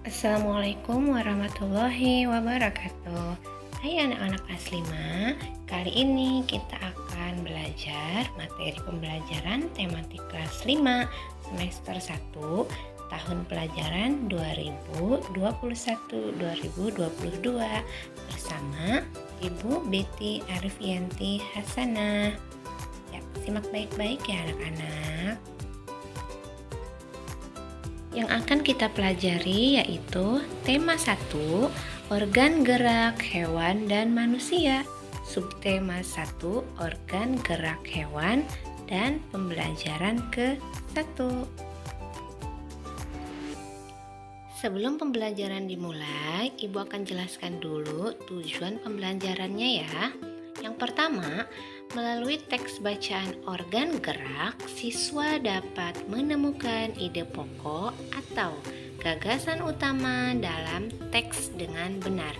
Assalamualaikum warahmatullahi wabarakatuh. Hai anak-anak kelas 5, kali ini kita akan belajar materi pembelajaran tematik kelas 5 semester 1 tahun pelajaran 2021-2022 bersama Ibu Betty Arifianti Hasanah. Ya, simak baik-baik ya anak-anak. Yang akan kita pelajari yaitu tema 1, organ gerak hewan dan manusia. Subtema 1, organ gerak hewan dan pembelajaran ke-1. Sebelum pembelajaran dimulai, Ibu akan jelaskan dulu tujuan pembelajarannya ya. Yang pertama, melalui teks bacaan organ gerak, siswa dapat menemukan ide pokok atau gagasan utama dalam teks dengan benar.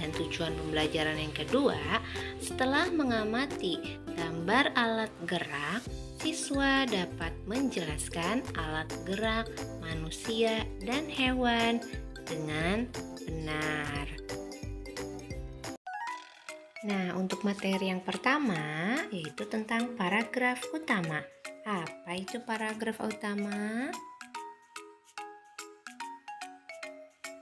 Dan tujuan pembelajaran yang kedua, setelah mengamati gambar alat gerak, siswa dapat menjelaskan alat gerak manusia dan hewan dengan benar. Nah, untuk materi yang pertama yaitu tentang paragraf utama. Apa itu paragraf utama?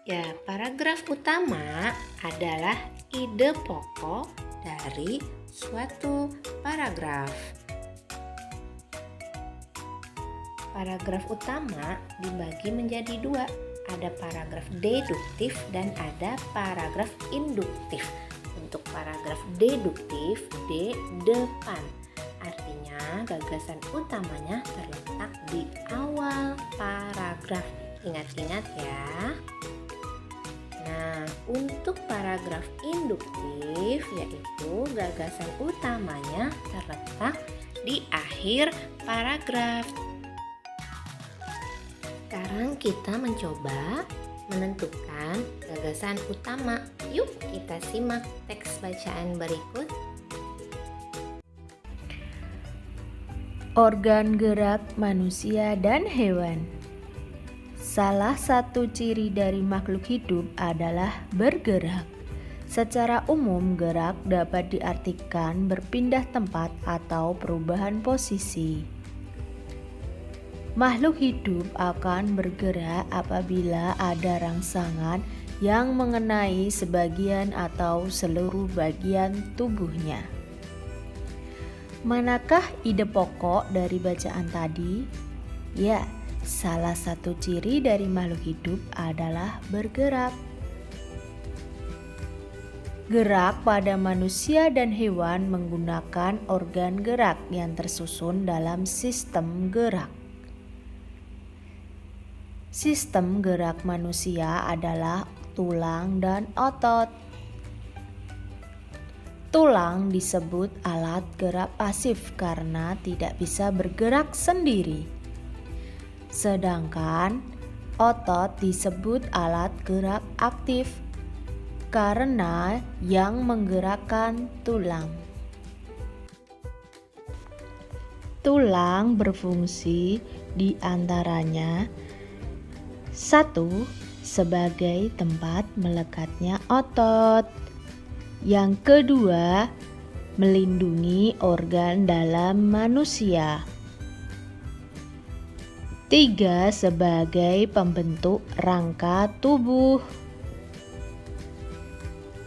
Ya, paragraf utama adalah ide pokok dari suatu paragraf. Paragraf utama dibagi menjadi dua, ada paragraf deduktif dan ada paragraf induktif. Untuk paragraf deduktif, D depan, artinya gagasan utamanya terletak di awal paragraf. Ingat-ingat ya. Nah, untuk paragraf induktif yaitu gagasan utamanya terletak di akhir paragraf. Sekarang kita mencoba menentukan gagasan utama. Yuk kita simak teks bacaan berikut. Organ gerak manusia dan hewan. Salah satu ciri dari makhluk hidup adalah bergerak. Secara umum, gerak dapat diartikan berpindah tempat atau perubahan posisi. Makhluk hidup akan bergerak apabila ada rangsangan yang mengenai sebagian atau seluruh bagian tubuhnya. Manakah ide pokok dari bacaan tadi? Ya, salah satu ciri dari makhluk hidup adalah bergerak. Gerak pada manusia dan hewan menggunakan organ gerak yang tersusun dalam sistem gerak. Sistem gerak manusia adalah tulang dan otot. Tulang disebut alat gerak pasif karena tidak bisa bergerak sendiri. Sedangkan otot disebut alat gerak aktif karena yang menggerakkan tulang. Tulang berfungsi di antaranya 1. Sebagai tempat melekatnya otot. Yang kedua, melindungi organ dalam manusia. 3. Sebagai pembentuk rangka tubuh.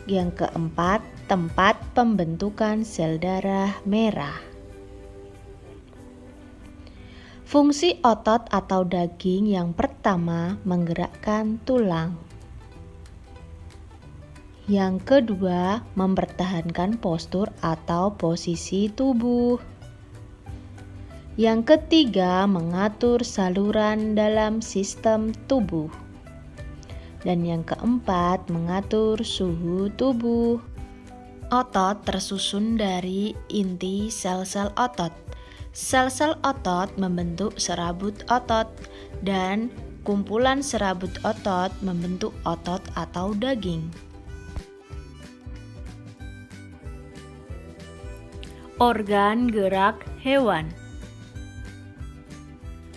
Yang keempat, tempat pembentukan sel darah merah. Fungsi otot atau daging yang pertama menggerakkan tulang. Yang kedua, mempertahankan postur atau posisi tubuh. Yang ketiga, mengatur saluran dalam sistem tubuh. Dan yang keempat, mengatur suhu tubuh. Otot tersusun dari inti sel-sel otot. Sel-sel otot membentuk serabut otot dan kumpulan serabut otot membentuk otot atau daging. Organ gerak hewan.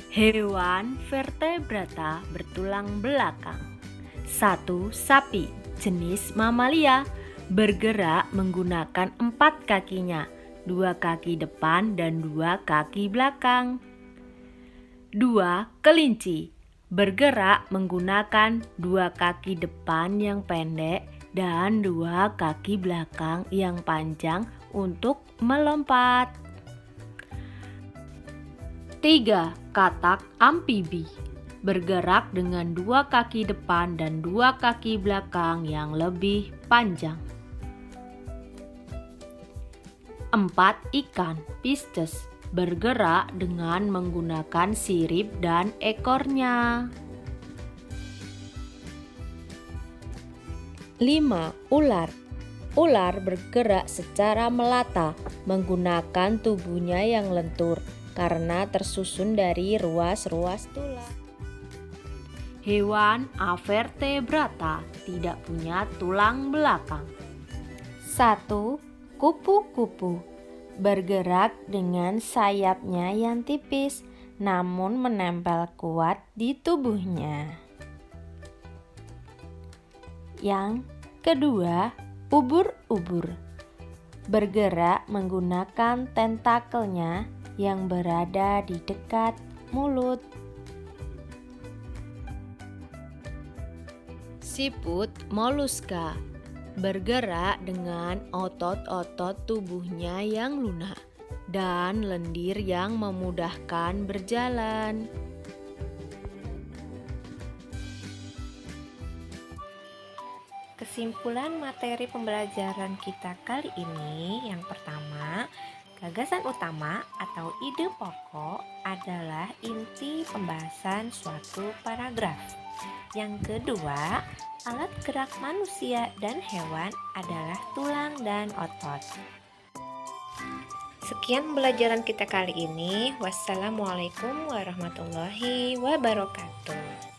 Hewan vertebrata bertulang belakang. 1. Sapi, jenis mamalia, bergerak menggunakan 4 kakinya, 2 kaki depan dan 2 kaki belakang. 2. Kelinci, bergerak menggunakan 2 kaki depan yang pendek dan 2 kaki belakang yang panjang untuk melompat. 3. Katak amfibi, bergerak dengan 2 kaki depan dan 2 kaki belakang yang lebih panjang. 4. Ikan Pisces, bergerak dengan menggunakan sirip dan ekornya. 5. Ular. Ular bergerak secara melata menggunakan tubuhnya yang lentur karena tersusun dari ruas-ruas tulang. Hewan avertebrata tidak punya tulang belakang. 1. Kupu-kupu, bergerak dengan sayapnya yang tipis namun menempel kuat di tubuhnya. Yang kedua, ubur-ubur, bergerak menggunakan tentakelnya yang berada di dekat mulut. Siput moluska, bergerak dengan otot-otot tubuhnya yang lunak dan lendir yang memudahkan berjalan. Kesimpulan materi pembelajaran kita kali ini, yang pertama, gagasan utama atau ide pokok adalah inti pembahasan suatu paragraf. Yang kedua, alat gerak manusia dan hewan adalah tulang dan otot. Sekian pembelajaran kita kali ini. Wassalamualaikum warahmatullahi wabarakatuh.